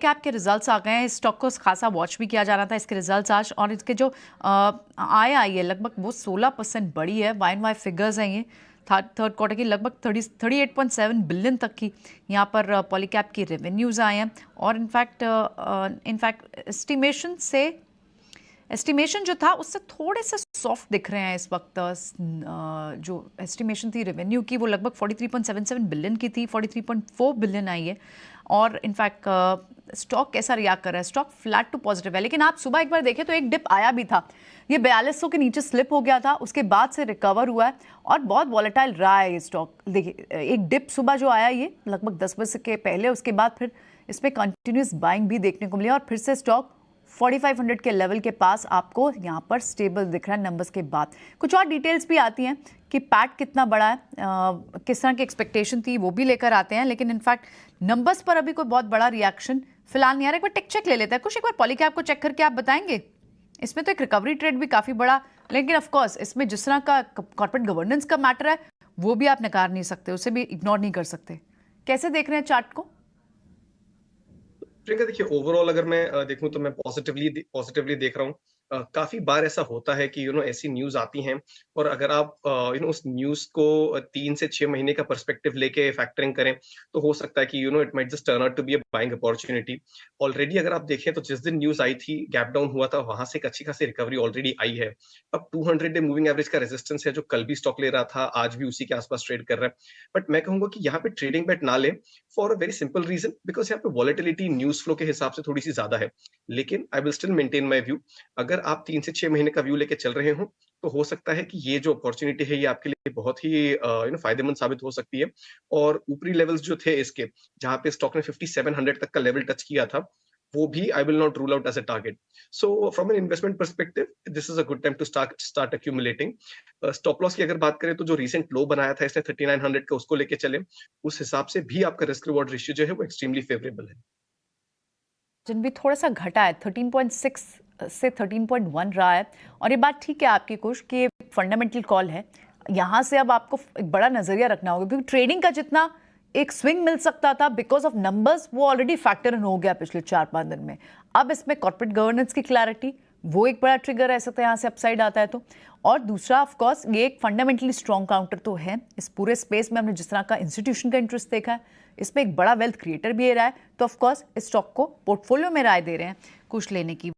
पॉलीकैब के रिजल्ट्स आ गए हैं। इस स्टॉक को खासा वॉच भी किया जा रहा था, इसके रिजल्ट्स आज, और इसके जो आय आई है लगभग वो 16% बढ़ी है। वाई एंड वाई फिगर्स हैं ये थर्ड क्वार्टर की, लगभग 38.7 बिलियन तक की यहाँ पर पॉलीकैब की रेवेन्यूज़ आए हैं। और इनफैक्ट एस्टिमेशन जो था उससे थोड़े से सॉफ्ट दिख रहे हैं इस वक्त। जो एस्टिमेशन थी रेवेन्यू की वो लगभग 43.77 बिलियन की थी, 43.4 बिलियन आई है। और इनफैक्ट स्टॉक कैसा रिएक्ट कर रहा है? स्टॉक फ्लैट टू पॉजिटिव है, लेकिन आप सुबह एक बार देखें तो एक डिप आया भी था, ये 4200 के नीचे स्लिप हो गया था, उसके बाद से रिकवर हुआ है और बहुत वॉलेटाइल रहा है ये स्टॉक। देखिए एक डिप सुबह जो आया ये लगभग 10 बजे के पहले, उसके बाद फिर इसमें कंटिन्यूस बाइंग भी देखने को मिली और फिर से स्टॉक 4500 के लेवल के पास आपको यहाँ पर स्टेबल दिख रहा है नंबर्स के बाद। कुछ और डिटेल्स भी आती हैं कि पैट कितना बड़ा है, किस तरह की एक्सपेक्टेशन थी वो भी लेकर आते हैं, लेकिन इनफैक्ट नंबर्स पर अभी कोई बहुत बड़ा रिएक्शन फिलहाल नहीं आ रहा। एक बार टेक चेक ले लेते हैं कुछ, एक बार पॉलीकैब को चेक करके आप बताएंगे। इसमें तो एक रिकवरी ट्रेड भी काफ़ी बड़ा, लेकिन ऑफकोर्स इसमें जिस तरह का कॉर्पोरेट गवर्नेंस का मैटर है वो भी आप नकार नहीं सकते, उसे भी इग्नोर नहीं कर सकते। कैसे देख रहे हैं चार्ट को? प्रियंका, देखिए ओवरऑल अगर मैं देखूं तो मैं पॉजिटिवली देख रहा हूँ। काफी बार ऐसा होता है कि ऐसी न्यूज आती हैं और अगर आप उस न्यूज को 3 से 6 महीने का पर्सपेक्टिव लेके फैक्टरिंग करें तो हो सकता है कि it might just turn out to be a buying opportunity. Already अगर आप देखें तो जिस दिन न्यूज आई थी गैप डाउन हुआ था, वहां से एक अच्छी खासी रिकवरी ऑलरेडी आई है। अब 200 डे मूविंग एवरेज का रेजिस्टेंस है जो कल भी स्टॉक ले रहा था, आज भी उसी के आसपास ट्रेड कर रहा है। बट मैं कहूंगा कि यहाँ पे ट्रेडिंग बेट ना ले, for a very simple reason, because यहाँ पे वॉलेटिलिटी न्यूज फ्लो के हिसाब से थोड़ी सी ज्यादा है। लेकिन I will still maintain my view. अगर आप 3 से 6 महीने का व्यू लेके चल रहे हो तो हो सकता है कि ये जो अपॉर्चुनिटी है ये आपके लिए बहुत ही फायदेमंद साबित हो सकती है। और ऊपरी लेवल्स जो थे इसके, जहां पे स्टॉक ने 5700 तक का लेवल टच किया था, वो भी I will not rule out as a target. So from an investment perspective this is a good time to start accumulating. Stop loss की अगर बात करें तो जो रिसेंट लो बनाया था इसने 3900 का, उसको लेके चले, उस हिसाब से भी आपका रिस्क रिवॉर्ड रेशियो जो है वो एक्सट्रीमली फेवरेबल है। जिन भी थोड़ा सा घटा है, 13.6 से 13.1 रहा है। और ये बात ठीक है आपकी कुछ कि ये फंडामेंटल कॉल है, यहाँ से अब आपको एक बड़ा नजरिया रखना होगा, क्योंकि ट्रेडिंग का जितना एक स्विंग मिल सकता था बिकॉज ऑफ नंबर्स वो ऑलरेडी फैक्टर इन हो गया पिछले 4-5 दिन में। अब इसमें कॉर्पोरेट गवर्नेंस की क्लैरिटी वो एक बड़ा ट्रिगर रह सकता है यहाँ से अपसाइड आता है तो। और दूसरा ऑफ कोर्स ये एक फंडामेंटली स्ट्रॉन्ग काउंटर तो है इस पूरे स्पेस में। हमने जिस तरह का इंस्टीट्यूशन का इंटरेस्ट देखा है, इसमें एक बड़ा वेल्थ क्रिएटर भी रहा है, तो ऑफ कोर्स इस स्टॉक को पोर्टफोलियो में राय दे रहे हैं कुछ लेने की।